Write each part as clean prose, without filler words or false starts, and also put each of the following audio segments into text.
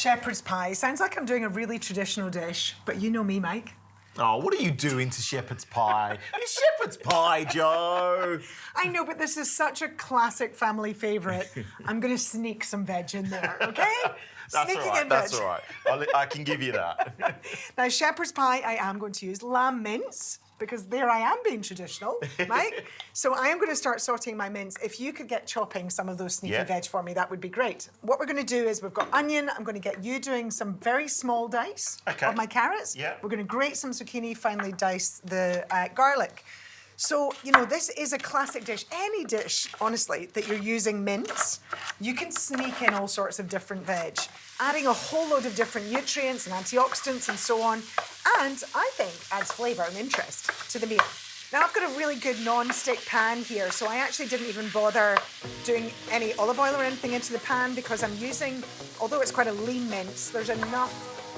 Shepherd's pie. Sounds like I'm doing a really traditional dish, but you know me, Mike. Oh, what are you doing to shepherd's pie? It's shepherd's pie, Joe. I know, but this is such a classic family favourite. I'm going to sneak some veg in there, okay? That's all right, that's all right. I can give you that. Now, shepherd's pie, I am going to use lamb mince, because there I am being traditional, Mike. So I am going to start sauteing my mince. If you could get chopping some of those sneaky veg for me, that would be great. What we're going to do is we've got onion. I'm going to get you doing some very small dice of my carrots. Yeah. We're going to grate some zucchini, finally dice the garlic. So, you know, this is a classic dish. Any dish, honestly, that you're using mince, you can sneak in all sorts of different veg, adding a whole load of different nutrients and antioxidants and so on, and I think adds flavour and interest to the meal. Now, I've got a really good non-stick pan here, so I actually didn't even bother doing any olive oil or anything into the pan because I'm using, although it's quite a lean mince, there's enough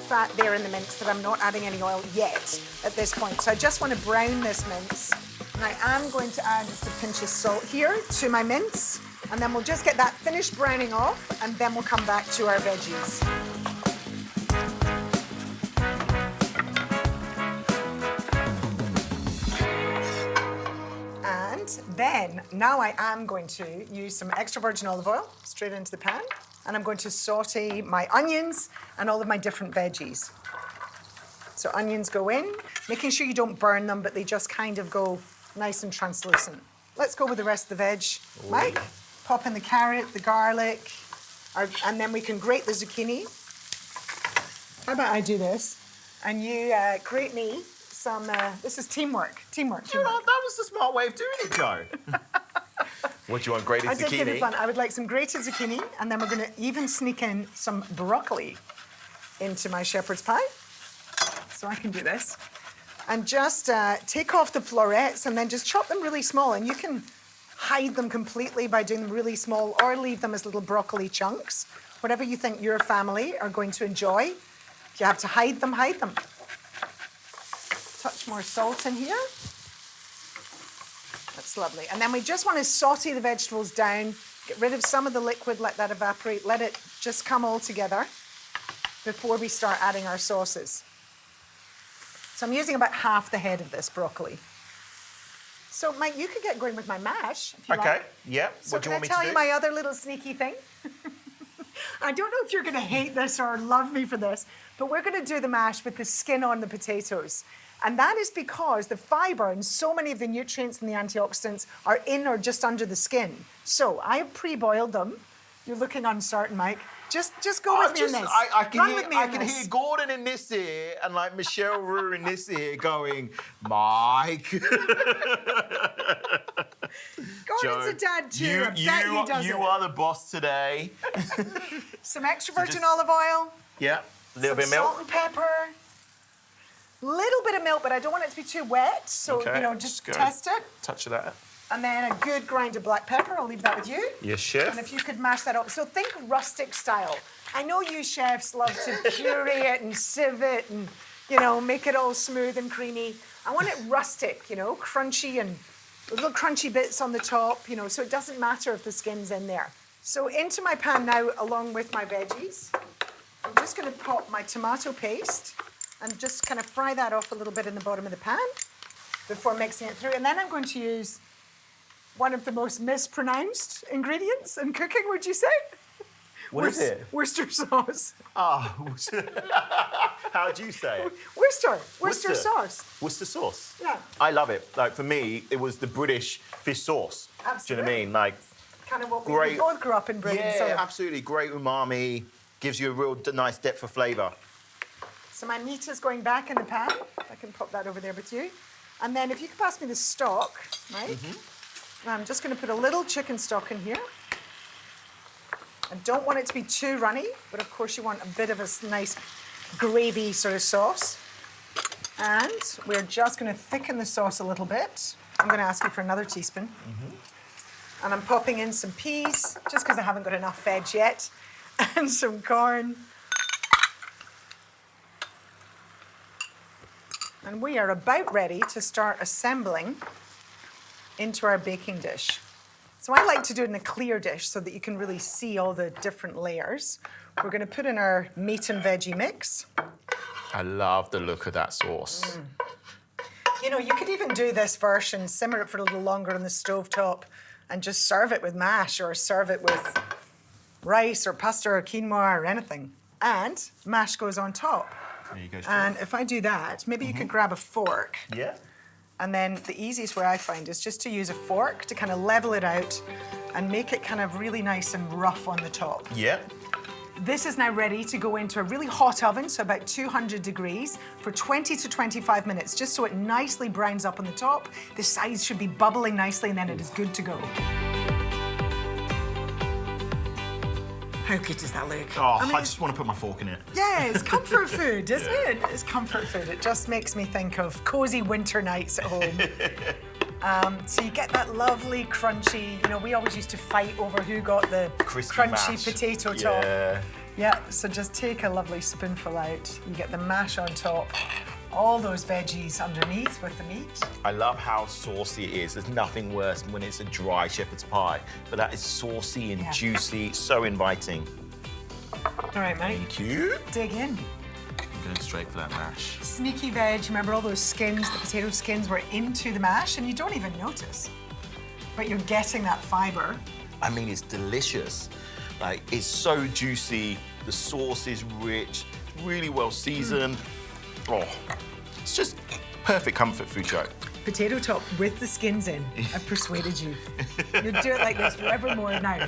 fat there in the mince that I'm not adding any oil yet at this point. So I just want to brown this mince. And I am going to add just a pinch of salt here to my mince, and then we'll just get that finished browning off, and then we'll come back to our veggies. And then, now I am going to use some extra virgin olive oil straight into the pan, and I'm going to saute my onions and all of my different veggies. So onions go in, making sure you don't burn them, but they just kind of go nice and translucent. Let's go with the rest of the veg. Mike, pop in the carrot, the garlic, and then we can grate the zucchini. How about I do this, and you grate me some, this is teamwork. Teamwork. You know, that was the smart way of doing it, Joe. What do you want, grated zucchini? I did give it fun. I would like some grated zucchini, and then we're going to even sneak in some broccoli into my shepherd's pie. So I can do this. And just take off the florets and then just chop them really small. And you can hide them completely by doing them really small or leave them as little broccoli chunks. Whatever you think your family are going to enjoy. If you have to hide them, hide them. Touch more salt in here. That's lovely. And then we just want to saute the vegetables down, get rid of some of the liquid, let that evaporate, let it just come all together before we start adding our sauces. So I'm using about half the head of this broccoli. So, Mike, you could get going with my mash, if you like. Okay, yeah. So what do you want me to do? can I tell you my other little sneaky thing? I don't know if you're going to hate this or love me for this, but we're going to do the mash with the skin on the potatoes. And that is because the fibre and so many of the nutrients and the antioxidants are in or just under the skin. So I have pre-boiled them. You're looking uncertain, Mike. Just go with me in this. I can hear Gordon in this ear and like Michelle Roux in this ear going, Mike. Gordon's a dad too. I bet he does you are the boss today. Some extra virgin olive oil. Yeah, a little bit of milk. Salt and pepper. Little bit of milk, but I don't want it to be too wet. So, you know, just test it. Touch of that. And then a good grind of black pepper. I'll leave that with you. Yes, chef. And if you could mash that up. So think rustic style. I know you chefs love to puree it and sieve it and, you know, make it all smooth and creamy. I want it rustic, you know, crunchy and little crunchy bits on the top, you know, so it doesn't matter if the skin's in there. So into my pan now, along with my veggies, I'm just going to pop my tomato paste and just kind of fry that off a little bit in the bottom of the pan before mixing it through. And then I'm going to use one of the most mispronounced ingredients in cooking, would you say? What is it? Worcester sauce. Oh, how do you say it? Worcester sauce. Worcester sauce? Yeah. I love it. Like, for me, it was the British fish sauce. Absolutely. Do you know what I mean? Like, kind of what we both grew up in Britain. Yeah, so. absolutely. Great umami. Gives you a real nice depth of flavour. So my meat is going back in the pan. I can pop that over there with you. And then if you could pass me the stock, Mike. Mm-hmm. I'm just going to put a little chicken stock in here. I don't want it to be too runny, but of course you want a bit of a nice gravy sort of sauce. And we're just going to thicken the sauce a little bit. I'm going to ask you for another teaspoon. Mm-hmm. And I'm popping in some peas, just because I haven't got enough veg yet, and some corn. And we are about ready to start assembling into our baking dish. So I like to do it in a clear dish so that you can really see all the different layers. we're going to put in our meat and veggie mix. I love the look of that sauce. You know, you could even do this version, simmer it for a little longer on the stovetop and just serve it with mash or serve it with rice or pasta or quinoa or anything. And mash goes on top. There you go. And if I do that, maybe you could grab a fork. Yeah. And then the easiest way I find is just to use a fork to kind of level it out and make it kind of really nice and rough on the top. Yeah. This is now ready to go into a really hot oven, so about 200 degrees, for 20 to 25 minutes, just so it nicely browns up on the top. The sides should be bubbling nicely, and then it is good to go. How good does that look? Oh, I mean, I just want to put my fork in it. yeah, it's comfort food, isn't it? It's comfort food. It just makes me think of cosy winter nights at home. So you get that lovely crunchy, you know, we always used to fight over who got the Crispy crunchy mash. potato top. Yeah. Yeah, so just take a lovely spoonful out. You get the mash on top, all those veggies underneath with the meat. I love how saucy it is. There's nothing worse than when it's a dry shepherd's pie, but that is saucy and Yeah. juicy, so inviting. All right, mate, Thank you. dig in. I'm going straight for that mash. Sneaky veg, remember all those skins, the potato skins were into the mash and you don't even notice. But you're getting that fibre. I mean, it's delicious. Like, it's so juicy. The sauce is rich, really well seasoned. Oh, it's just perfect comfort food, Joe. Potato top with the skins in. I've persuaded you. You'll do it like this forevermore now.